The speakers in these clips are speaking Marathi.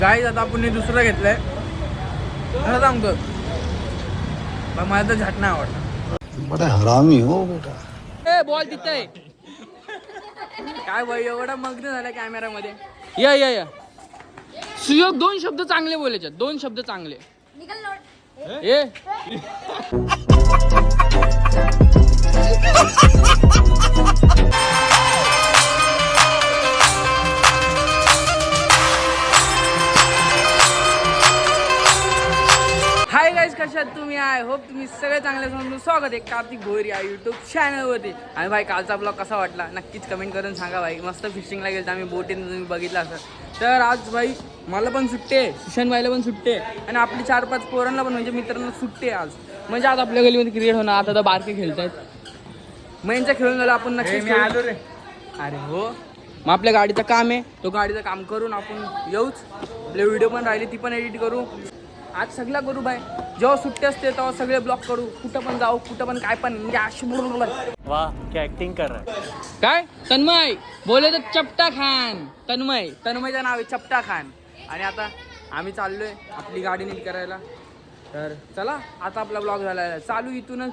गाईज आता आपण दुसरं घेतलंय खरं सांगतो पण मला तर झट नाही आवडला. बड़ा हरामी हो बेटा. ए बॉल तिथं आहे काय भाई एवढा मग्न झाला कॅमेरामध्ये. या या या सुयोग 2 शब्द चांगले बोलायचे 2 शब्द चांगले ए हाय गाईज कशा आहात तुम्ही. आय होप तुम्ही सगळे चांगले असून स्वागत आहे कार्तिक भोईर या यूट्यूब चॅनलवरती. आणि भाई कालचा ब्लॉग कसा वाटला नक्कीच कमेंट करून सांगा भाई. मस्त फिशिंगला गेलं आम्ही बोटीनं तुम्ही बघितलं असं. तर आज भाई मला पण सुट्टी आहे, सुशांत भाईला पण सुट्टी आहे आणि आपली 4-5 पोरांना पण म्हणजे मित्रांना सुट्टी आहे आज. म्हणजे आज आपल्या गलीमध्ये क्रिकेट होणार. आता तर बारके खेळत आहेत मग यांच्या खेळून झालं आपण नक्कीच आलो रे. अरे हो मग आपल्या गाडीचं काम आहे तो गाडीचं काम करून आपण येऊच. आपले व्हिडिओ पण राहिले ती पण एडिट करू. आज सगळं करू बाय. जेव्हा सुट्टी असते तेव्हा सगळे ब्लॉग करू. कुठं पण जाऊ कुठं पण काय पण म्हणजे अशी वाह क्या एक्टिंग कर रहा है. काय तन्मय बोले तर चपटा खान. तन्मयचं नाव आहे चपटा खान. आणि आता आम्ही चाललोय आपली गाडी नीट करायला. तर चला आता आपला ब्लॉग झाला चालू इथूनच.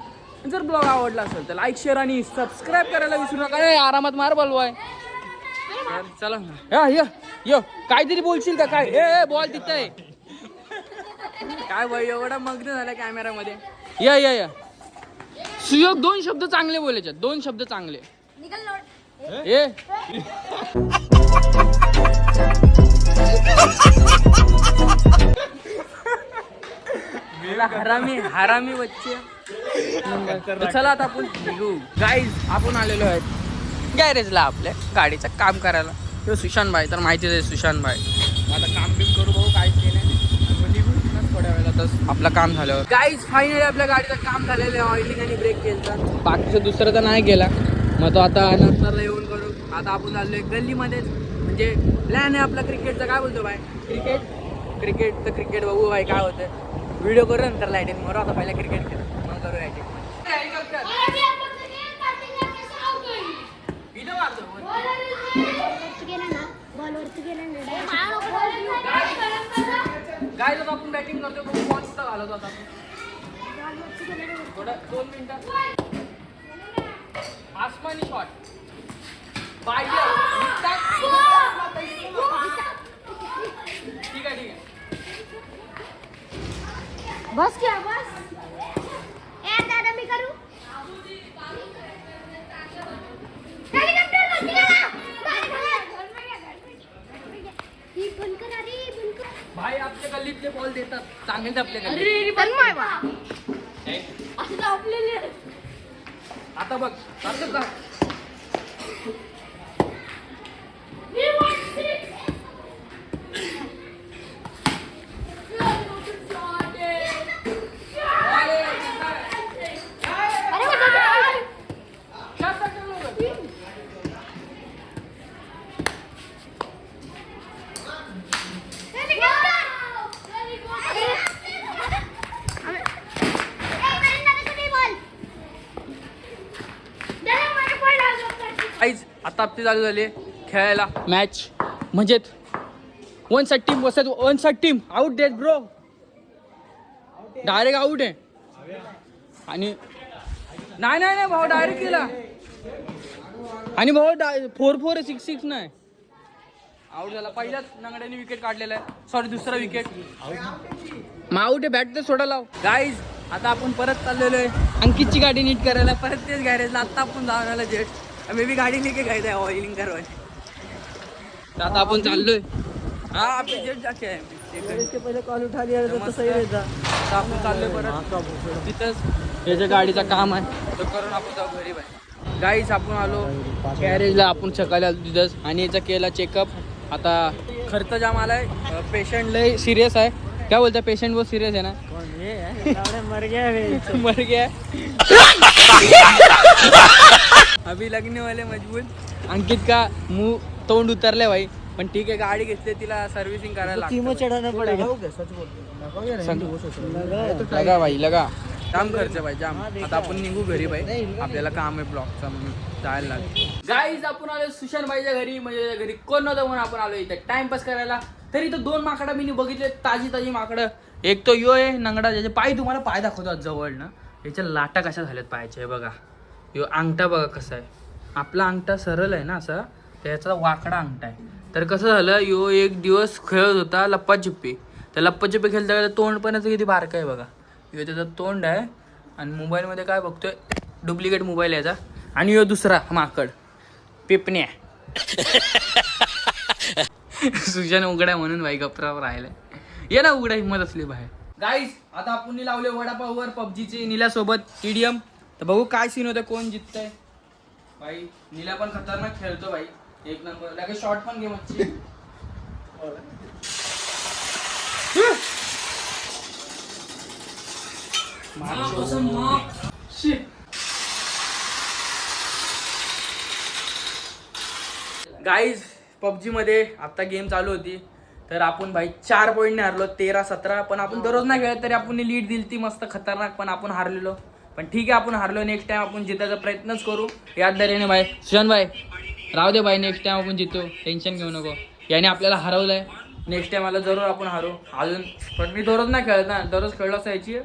जर ब्लॉग आवडला असेल तर लाईक शेअर आणि सबस्क्राईब करायला विसरू नका. आरामात मार बोलवाय. तर चला यो काहीतरी बोलशील का काय. ए बॉल तिथं आहे काय भाई एवढा मग्न झाला कॅमेरामध्ये. या या या सुयोग 2 शब्द चांगले बोलायचे 2 शब्द चांगले ए हरामी बच्चे. चला आता आपण निघू. गाईज आपण आलेलो आहेत गॅरेजला आपल्या गाडीचं काम करायला. तो सुशांत भाई तर माहितीच आहे सुशांत भाई. आता काम बिम करू भाऊ काहीच नाही थोड्या वेळातच आपलं काम झाल्यावर. गाईज फायनली आपल्या गाडीचं काम झालेलं आहे. ऑइलिंग आणि ब्रेक केलं. बाकीचं दुसरं तर नाही गेला मग तो आता नंतरला येऊन करू. आता आपण चाललोय गल्लीमध्येच म्हणजे प्लॅन आहे आपला क्रिकेटचा. काय बोलतो भाई क्रिकेट तर क्रिकेट बघू भाई काय होतं. व्हिडिओ करू नंतर लाईटिंग मारू. आता पहिला क्रिकेट खेळ मग करू लाईटिंग. काय जर आपण बॅटिंग करतो बॉल कुठं घालवतो आता थोडं 2 मिनिटं. आसमानी शॉट ठीक आहे बस क्या बस ए दादा मी करू भाई आपल्या गल्लीतले बॉल देतात चांगलेच आपल्या गल्लीत. आता बघ असं का आता आपली चालू झाली खेळायला मॅच. म्हणजे 1 side team versus 1 side team. Out that bro direct out आहे. आणि नाही भाऊ डायरेक्ट केला. आणि भाऊ 4-4 आहे 6-6 नाही आउट झाला. पहिल्याच नंगड्याने विकेट काढलेला आहे. सॉरी दुसरा विकेट मग आउट आहे. बॅट तर सोडा लाव. गाईज आता आपण परत चाललेलो आहे अंकितची गाडी नीट करायला. परत तेच गॅरेजला आता आपण जाऊन आला जेट मे बी गाडी नाही काय आहे ऑइलिंग करवायची. तर आता आपण चाललोय. हा आपली जेट जाके आहे पहिले कॉल उठाली आपण चाललोय परत तिथंच त्याच्या गाडीचं काम आहे तो करून आपण जाऊ घरी बाय. गाईज आपण आलो गॅरेजला. आपण सकाळी आलो तिथंच आणि याचा केला चेकअप. आता खर्च जाम आलाय. पेशंट लय सिरियस आहे. क्या बोलता पेशंट बहुत सिरियस है ना. मर गया मर गया अभी लगने वाले मजबूत. अंकित का मुंह तोंड उतरले भाई पण ठीक आहे. गाडी घेतली तिला सर्व्हिसिंग करायला कीमत चढ़ाना पड़ेगा. लगा भाई लगा. जाम खर्च भाई जाम. आता आपण निघू घरी भाई, आपल्याला काम आहे ब्लॉगचा म्हणून जायला लागेल. गाईज आपण आलो सुशांत भाईच्या घरी, म्हणजे घरी कोण नव्हतं म्हणून आपण आलो इथे टाइमपास करायला. तरी इथं 2 माकडं मी बघितले, ताजी माकडं. एक तो यो आहे नंगडा, ज्याचे पाय तुम्हाला पाय दाखवतात जवळ ना, याच्या लाटा कशा झाल्यात पायाच्या. बघा यो अंगठा बघा कसा आहे. आपला अंगठा सरळ आहे ना असा, त्याचा वाकडा अंगठा आहे. तर कसं झालं, यो एक दिवस खेळत होता लप्पाछिप्पी. तर लप्पाछिप्पी खेळता खेळता तोंड पण याचं किती बारकं आहे बघा. यो त्याचं तोंड आहे आणि मोबाईलमध्ये काय बघतोय, डुप्लिकेट मोबाईल याचा. आणि यो दुसरा माकड पिपण्या. सुशान उघडा म्हणून भाई गप्रावर राहिलाय. ये ना उघडा हिंमत असली बाहेर. गाईज आता आपण लावले वडापाववर पबजीचे निल्यासोबत टीडीएम. तर बघू काय सीन होतं, कोण जिंकतंय. भाई निला पण खतरनाक खेळतो भाई, एक नंबर. लगेच शॉट पण घे मच्छी. गाईज पबजी मध्ये आता गेम चालू होती, तर आपण भाई 4 पॉईंटने हारलो, 13-17. पण आपण दररोज नाही खेळत, तरी आपण लीड दिली ती मस्त खतरनाक, पण आपण हारलेलो. पण ठीक आहे, आपण हारलो. नेक्स्ट टाइम आपण जितायचा प्रयत्नच करू याद धरेने भाई. सुशांत भाई राहू दे भाई, नेक्स्ट टाइम आपण जितो, टेन्शन घेऊ नको. याने आपल्याला हरवलंय, नेक्स्ट टाइम मला जरूर आपण हारू अजून. पण मी दररोज नाही खेळत ना, दररोज खेळलो असायची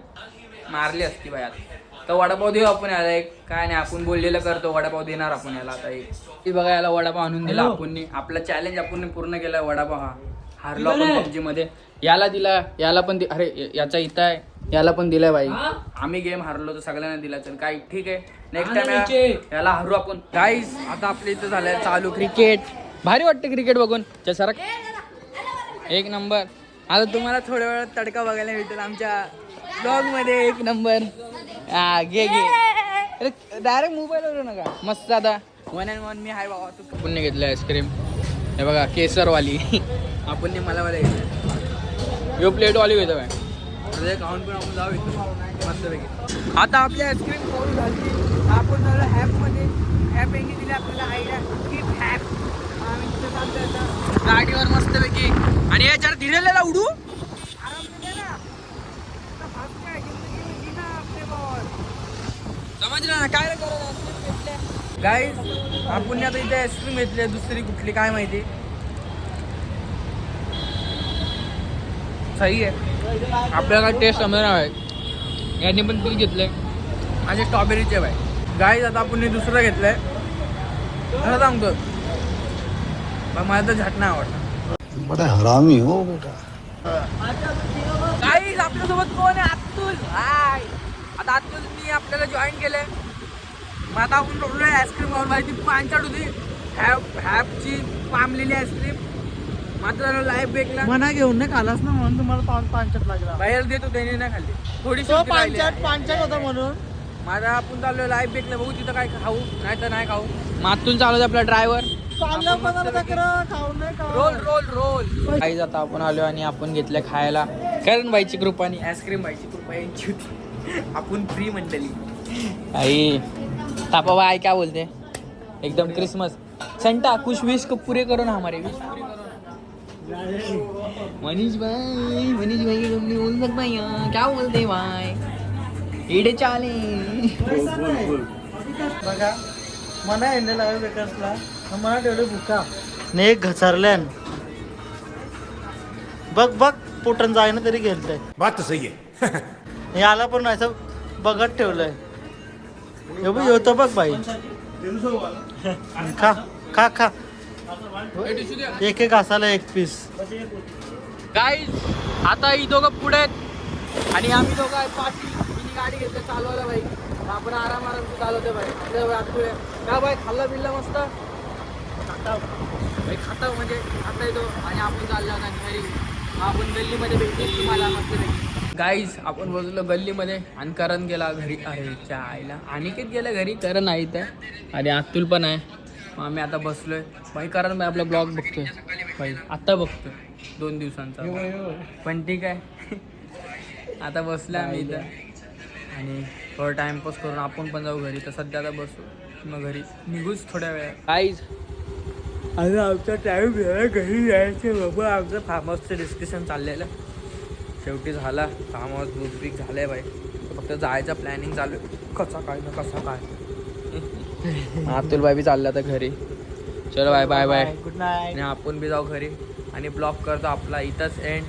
मारली असती भाई. आता तर वडापाव देऊ आपण याला एक. काय नाही, आपण बोललेलं करतो, वडापाव देणार आपण याला आता एक. बघा याला वडापाव आणून दिला आपण. आपला चॅलेंज आपण पूर्ण केला. वडापाव हा हारलो आपण पबजी मध्ये. याला दिला, याला पण अरे याचा इथं आहे, याला पण दिलाय भाई. आम्ही गेम हारलो तर सगळ्यांना दिला. चल काय ठीक आहे, नेक्स्ट टाइम याला हरू आपण. गाईज आता आपल्या इथं झालंय चालू क्रिकेट. भारी वाटतं क्रिकेट बघून. सर एक नंबर. आता तुम्हाला थोड्या वेळात तडका बघायला मिळतील आमच्या ब्लॉग मध्ये. एक नंबर. हा घे डायरेक्ट मोबाईलवर नका. मस्त आता 1-1 मी हाय बाबा. तू पुण्य घेतलं आईस्क्रीम, हे बघा केसरवाली. आपण मला घेतलं यो प्लेटवाली घेतो काय. खाऊन पण आपण जाऊ इथं मस्तपैकी. आता आपली आईस्क्रीम खाऊन झाली. आपण झालं हॅपमध्ये. हॅप यांनी दिली आपल्याला आयडिया की हॅप. गाडीवर मस्तपैकी. आणि याच्यावर धीरेला उडू समजलं ना काय करत. गाईज आपण आता इथे आईस्क्रीम घेतली, दुसरी कुठली काय माहिती. सही आहे, आपल्याला टेस्ट समजणार आहे. यांनी पण पील घेतलंय आणि स्ट्रॉबेरीचे बाय. गाईज आता आपण दुसरं घेतलंय, खरं सांगतो पण मला तर झट नाही आवडतं. बड़ा हरामी हो बेटा. गाईज आपल्यासोबत कोण आहे, अतुल. हाय आता अतुलनी आपल्याला जॉईन केलंय. मग आता आपण रोडलो आईस्क्रीम खाऊन. माहिती पांचट होती हॅपची पामलेली आईस्क्रीम. मात्र लाईफ बेकला मना घेऊन नाही खालास ना, म्हणून तुम्हाला 5 लागला. बाहेर देतो त्याने नाही खाल्ली थोडीशी. 5 होता म्हणून माझा आपण चाललो लाईफ बेकला. बघू तिथं काय खाऊ, नाही तर नाही खाऊ. मातून चालू आपला ड्रायव्हर. Role role role. काही जाता आपण आलो आणि आपण घेतलं खायला. कारण बाईची कृपा आणि आईस्क्रीम बाईची कृपा यांची होती. आपण फ्री मंडळी. आई तापा बाय क्या बोलते, एकदम क्रिसमस. संटा कुछ विश को पूरे करो ना, हमारे विश पूरे करो ना. मनीष भाई की कंपनी बोल सकता है क्या बोलते भाई. इडे चाले बघा मना एंडे लावे बेकर्सला मला तेवढे भुका ने एक घसरल्यान. बघ पोटन जाय ना तरी गेलतंय. बात तो सही है. याला पण असं बघत ठेवलंय. होतं बघ बाई. खा खा. एक घासाला 1 पीस. गाईज आता ही दोघं पुढे आहेत आणि आम्ही दोघं आहे पाठी. मी गाडी घेतली चालवायला भाई. आपण आराम चालवते भाई. का भाई खाल्ला बिल्ला मस्त भाई. खाता म्हणजे खाता येतो. आणि आपण चाललो आता घरी. आपण गल्लीमध्ये भेटतो तुम्हाला मस्त. गाईज आपण बसलो गल्लीमध्ये आणि करण गेला घरी. अरे आईला अनिकेत गेला घरी, करण आहे इथं आणि अतुल पण आहे. मग आम्ही आता बसलोय भाई. करण भाई आपला ब्लॉग बघतोय भाई, आत्ता बघतोय 2 दिवसांचा. पण ठीक आहे. आता बसलो आम्ही इथं आणि थोडं टाइमपास करून आपण पण जाऊ घरी. तर सध्या आता बसू, मग घरी निघूच थोड्या वेळा. गाईज आता आमचा टाईम घरी जायचं बाबा. आमचं फार्म हाऊसचं डिस्कशन चाललेलं शेवटी झाला. फार्म हाऊस बुक झालं आहे भाई. फक्त जायचं प्लॅनिंग चालू आहे. कसा काय अतुल बाई बी चालला आता घरी. चलो bye bye bye. Good night. आणि आपण बी जाऊ घरी आणि ब्लॉग करतो आपला इथंच एंड.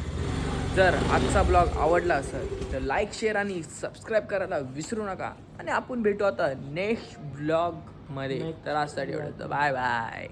जर आजचा ब्लॉग आवडला असेल तर लाईक शेअर आणि सबस्क्राईब करायला विसरू नका. आणि आपण भेटू आता नेक्स्ट ब्लॉग मध्ये. तर आजसाठी एवढं बाय बाय.